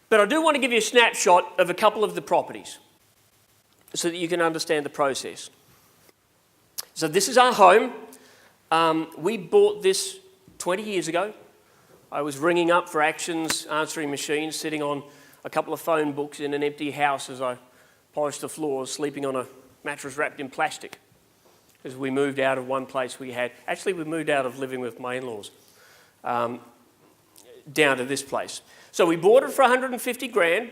But I do want to give you a snapshot of a couple of the properties so that you can understand the process. So this is our home. We bought this 20 years ago. I was ringing up for Action's answering machines, sitting on a couple of phone books in an empty house as I polished the floors, sleeping on a mattress wrapped in plastic. As we moved out of one place we had, actually we moved out of living with my in-laws, down to this place. So we bought it for 150 grand.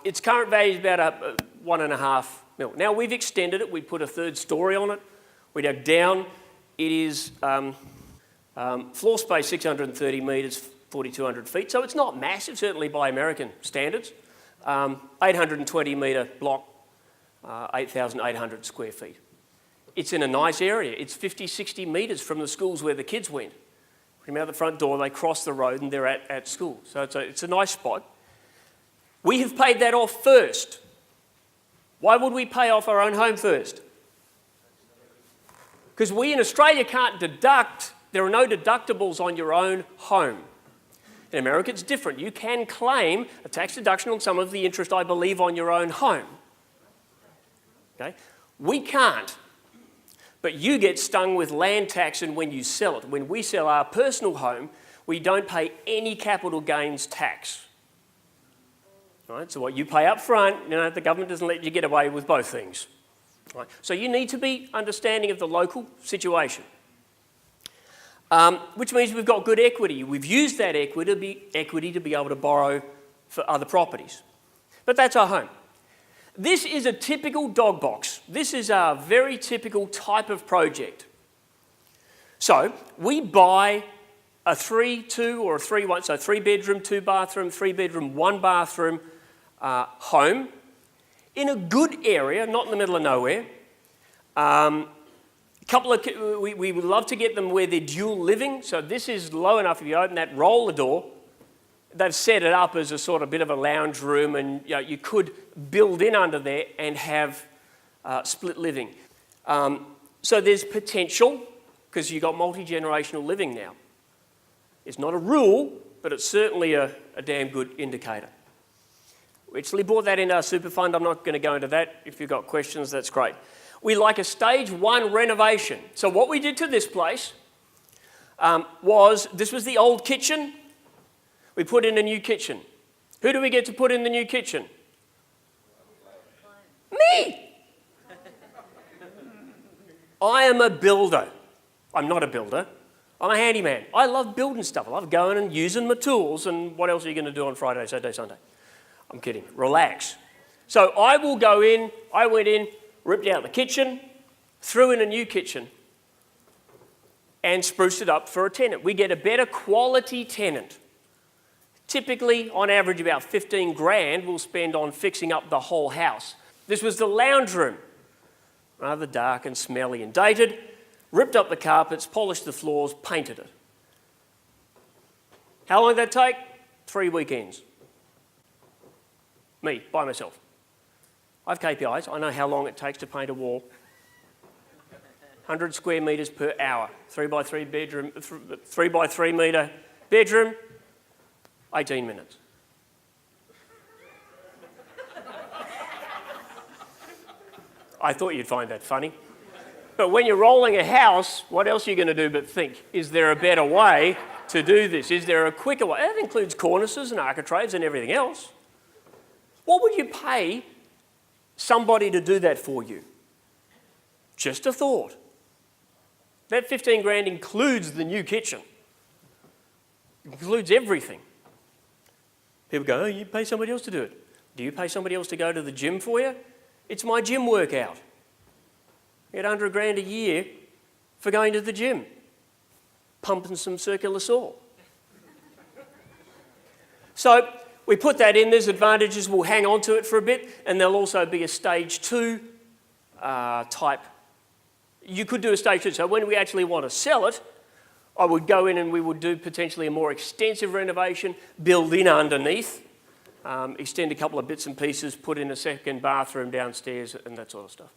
Its current value is about $1.5 million. Now we've extended it, we put a third story on it, we dug down. It is floor space 630 metres, 4,200 feet, so it's not massive, certainly by American standards. 820 metre block, 8,800 square feet. It's in a nice area. It's 50, 60 metres from the schools where the kids went. From out the front door, they cross the road and they're at school. So it's a nice spot. We have paid that off first. Why would we pay off our own home first? Because we in Australia can't deduct, there are no deductibles on your own home. In America it's different. You can claim a tax deduction on some of the interest, I believe, on your own home. Okay? We can't. But you get stung with land tax and when you sell it. When we sell our personal home, we don't pay any capital gains tax. Right? So what you pay up front, the government doesn't let you get away with both things. Right? So you need to be understanding of the local situation. Which means we've got good equity. We've used that equity to be able to borrow for other properties. But that's our home. This is a typical dog box. This is a very typical type of project. So we buy a 3-2 or a 3-1, so 3-bedroom, 2-bathroom, 3-bedroom, 1-bathroom home in a good area, not in the middle of nowhere. We would love to get them where they're dual living. So this is low enough. If you open that roller door, they've set it up as a sort of bit of a lounge room, and you could build in under there and have split living. So there's potential because you've got multi-generational living now. It's not a rule, but it's certainly a damn good indicator. We actually bought that into our super fund. I'm not going to go into that. If you've got questions, that's great. We like a stage 1 renovation. So what we did to this place this was the old kitchen. We put in a new kitchen. Who do we get to put in the new kitchen? Me! I am a builder. I'm not a builder. I'm a handyman. I love building stuff. I love going and using my tools. And what else are you going to do on Friday, Saturday, Sunday? I'm kidding. Relax. So I will go in. I went in, ripped out the kitchen, threw in a new kitchen, and spruced it up for a tenant. We get a better quality tenant. Typically, on average, about 15 grand we'll spend on fixing up the whole house. This was the lounge room. Rather dark and smelly and dated. Ripped up the carpets, polished the floors, painted it. How long did that take? 3 weekends. Me, by myself. I have KPIs. I know how long it takes to paint a wall. 100 square metres per hour. 3x3 bedroom, 3x3 metre bedroom. 18 minutes. I thought you'd find that funny. But when you're rolling a house, what else are you going to do but think, is there a better way to do this? Is there a quicker way? That includes cornices and architraves and everything else. What would you pay somebody to do that for you? Just a thought. That 15 grand includes the new kitchen. It includes everything. People go, oh, you pay somebody else to do it. Do you pay somebody else to go to the gym for you? It's my gym workout. You get 100 grand a year for going to the gym, pumping some circular saw. So we put that in. There's advantages. We'll hang on to it for a bit, and there'll also be a stage 2 type. You could do a stage 2. So when we actually want to sell it, I would go in and we would do potentially a more extensive renovation, build in underneath, extend a couple of bits and pieces, put in a second bathroom downstairs and that sort of stuff.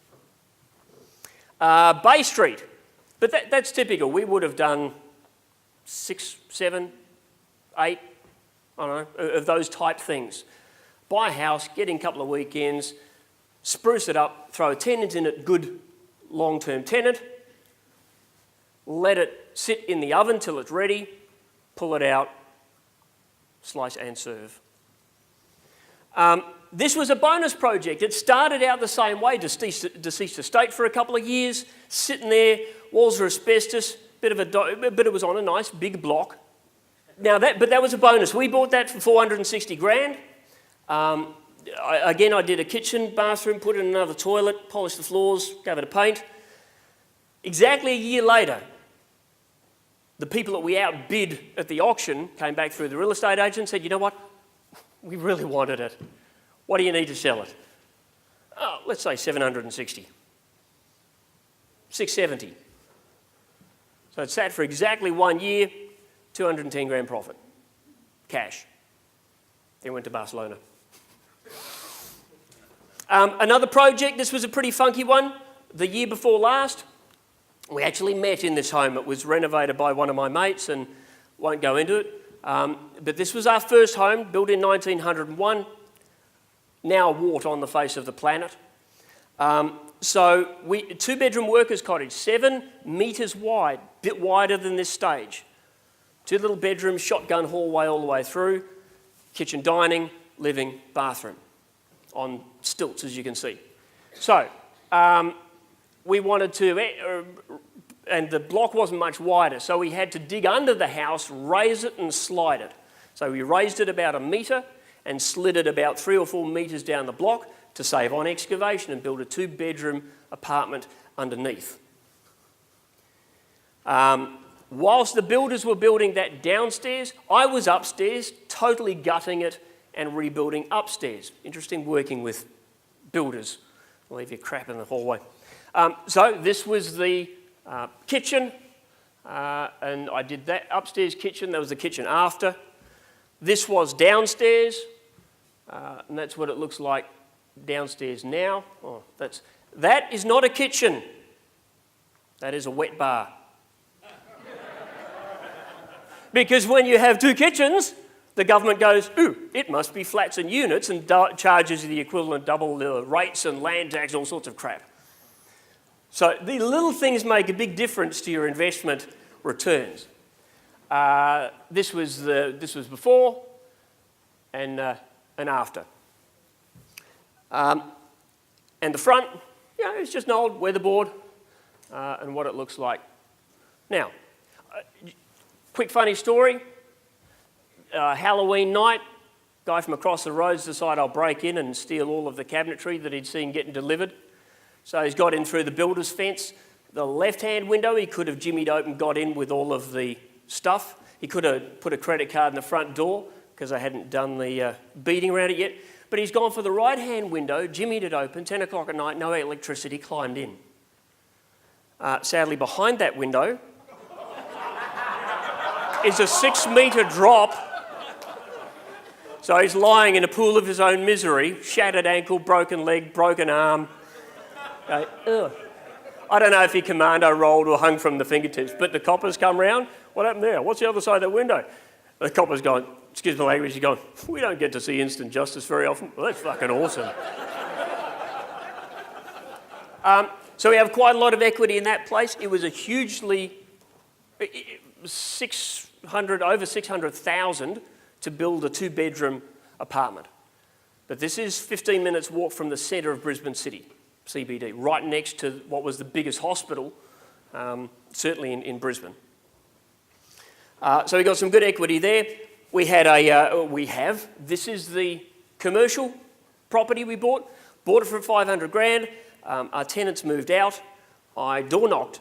Bay Street, but that's typical. We would have done 6, 7, 8, I don't know, of those type things. Buy a house, get in a couple of weekends, spruce it up, throw a tenant in it, good long-term tenant, let it sit in the oven till it's ready, pull it out, slice and serve. This was a bonus project. It started out the same way, deceased estate for a couple of years, sitting there, walls are asbestos, but it was on a nice big block. But that was a bonus. We bought that for 460 grand. I did a kitchen, bathroom, put in another toilet, polished the floors, gave it a paint. Exactly a year later, the people that we outbid at the auction came back through the real estate agent and said, you know what, we really wanted it. What do you need to sell it? Oh, let's say 760. 670. So it sat for exactly 1 year, 210 grand profit, cash. Then went to Barcelona. Another project, this was a pretty funky one. The year before last, we actually met in this home. It was renovated by one of my mates and won't go into it. But this was our first home, built in 1901. Now a wart on the face of the planet. Two-bedroom workers' cottage, 7 metres wide, bit wider than this stage. 2 little bedrooms, shotgun hallway all the way through, kitchen, dining, living, bathroom, on stilts, as you can see. So, we wanted to, and the block wasn't much wider, so we had to dig under the house, raise it and slide it. So we raised it about 1 metre and slid it about 3 or 4 metres down the block to save on excavation and build a 2-bedroom apartment underneath. Whilst the builders were building that downstairs, I was upstairs, totally gutting it and rebuilding upstairs. Interesting working with builders. Leave your crap in the hallway. So this was the kitchen, and I did that upstairs kitchen. That was the kitchen after. This was downstairs, and that's what it looks like downstairs now. Oh, that is not a kitchen. That is a wet bar. Because when you have 2 kitchens, the government goes, ooh, it must be flats and units, and charges you the equivalent double rates and land tax, all sorts of crap. So the little things make a big difference to your investment returns. This was before and after. And the front, it's just an old weatherboard and what it looks like. Now, quick funny story. Halloween night, guy from across the roads decided I'll break in and steal all of the cabinetry that he'd seen getting delivered. So he's got in through the builder's fence. The left-hand window, he could have jimmied open, got in with all of the stuff. He could have put a credit card in the front door because I hadn't done the beading around it yet. But he's gone for the right-hand window, jimmied it open, 10 o'clock at night, no electricity, climbed in. Sadly, behind that window is a 6-metre drop. So he's lying in a pool of his own misery, shattered ankle, broken leg, broken arm. I don't know if he commando rolled or hung from the fingertips, but the coppers come round. What happened there? What's the other side of that window? The copper's gone, excuse my language, he's gone, we don't get to see instant justice very often. Well, that's fucking awesome. So we have quite a lot of equity in that place. It was a hugely, over 600,000 to build a 2-bedroom apartment. But this is 15 minutes walk from the centre of Brisbane City, CBD, right next to what was the biggest hospital, certainly in Brisbane. So we got some good equity there. This is the commercial property we bought. Bought it for 500 grand. Our tenants moved out. I door knocked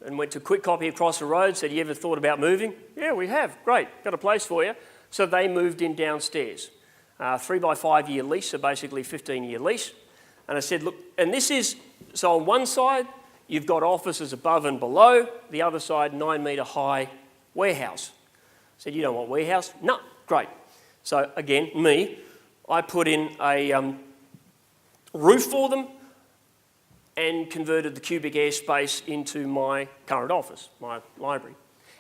and went to Quick Copy across the road, said, you ever thought about moving? Yeah, we have. Great, got a place for you. So they moved in downstairs. 3 by 5 year lease, so basically 15-year lease. And I said, look, and this is, so on one side, you've got offices above and below, the other side, 9-metre high warehouse. I said, you don't want warehouse? No, great. So again, I put in a roof for them and converted the cubic air space into my current office, my library.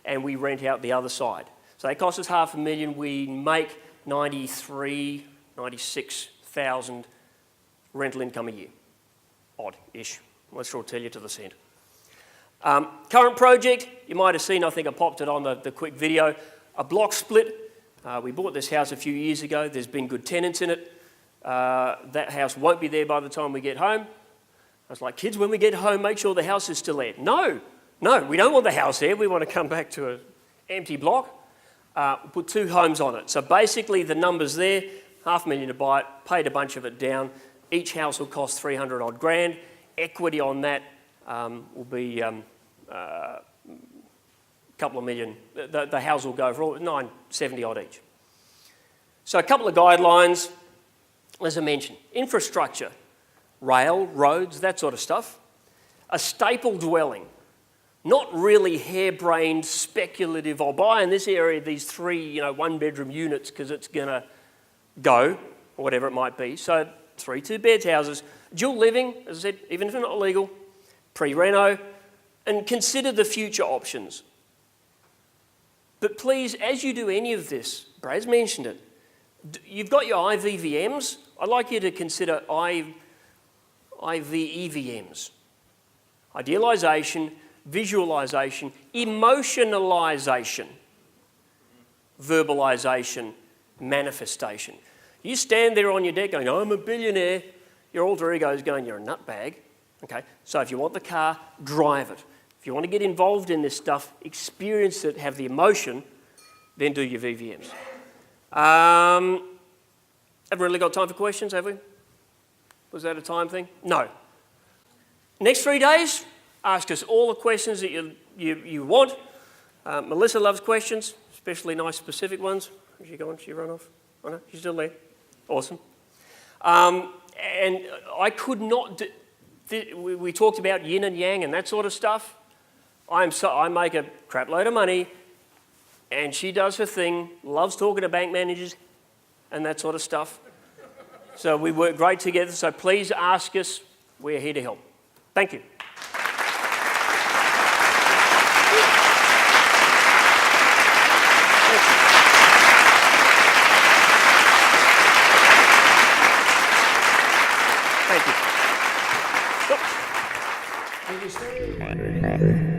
And we rent out the other side. So that cost us $500,000. We make 96,000 rental income a year. Odd-ish. Let's sure tell you to the cent. Current project, you might have seen, I think I popped it on the quick video, a block split. We bought this house a few years ago. There's been good tenants in it. That house won't be there by the time we get home. I was like, kids, when we get home, make sure the house is still there. No, we don't want the house there. We want to come back to an empty block. Put 2 homes on it. So basically the numbers there, $500,000 to buy it, paid a bunch of it down. Each house will cost 300 odd grand. Equity on that will be a couple of million. The house will go for $970 odd each. So a couple of guidelines, as I mentioned, infrastructure, rail, roads, that sort of stuff. A staple dwelling, not really harebrained, speculative, I'll buy in this area these 3, 1-bedroom units because it's going to go, or whatever it might be. So 3 2-bed houses, dual living, as I said, even if it's not legal, pre-reno, and consider the future options. But please, as you do any of this, Brad's mentioned it, you've got your IVVMs. I'd like you to consider IVEVMs. Idealisation, visualisation, emotionalisation, verbalisation, manifestation. You stand there on your deck going, I'm a billionaire. Your alter ego is going, you're a nutbag. Okay, so if you want the car, drive it. If you want to get involved in this stuff, experience it, have the emotion, then do your VVMs. Haven't really got time for questions, have we? Was that a time thing? No. Next 3 days, ask us all the questions that you want. Melissa loves questions, especially nice specific ones. Is she gone? She run off? Oh no, she's still there. Awesome. And I could not we talked about yin and yang and that sort of stuff. I make a crap load of money, and she does her thing, loves talking to bank managers and that sort of stuff. So we work great together, so please ask us. We're here to help. Thank you. Thank you.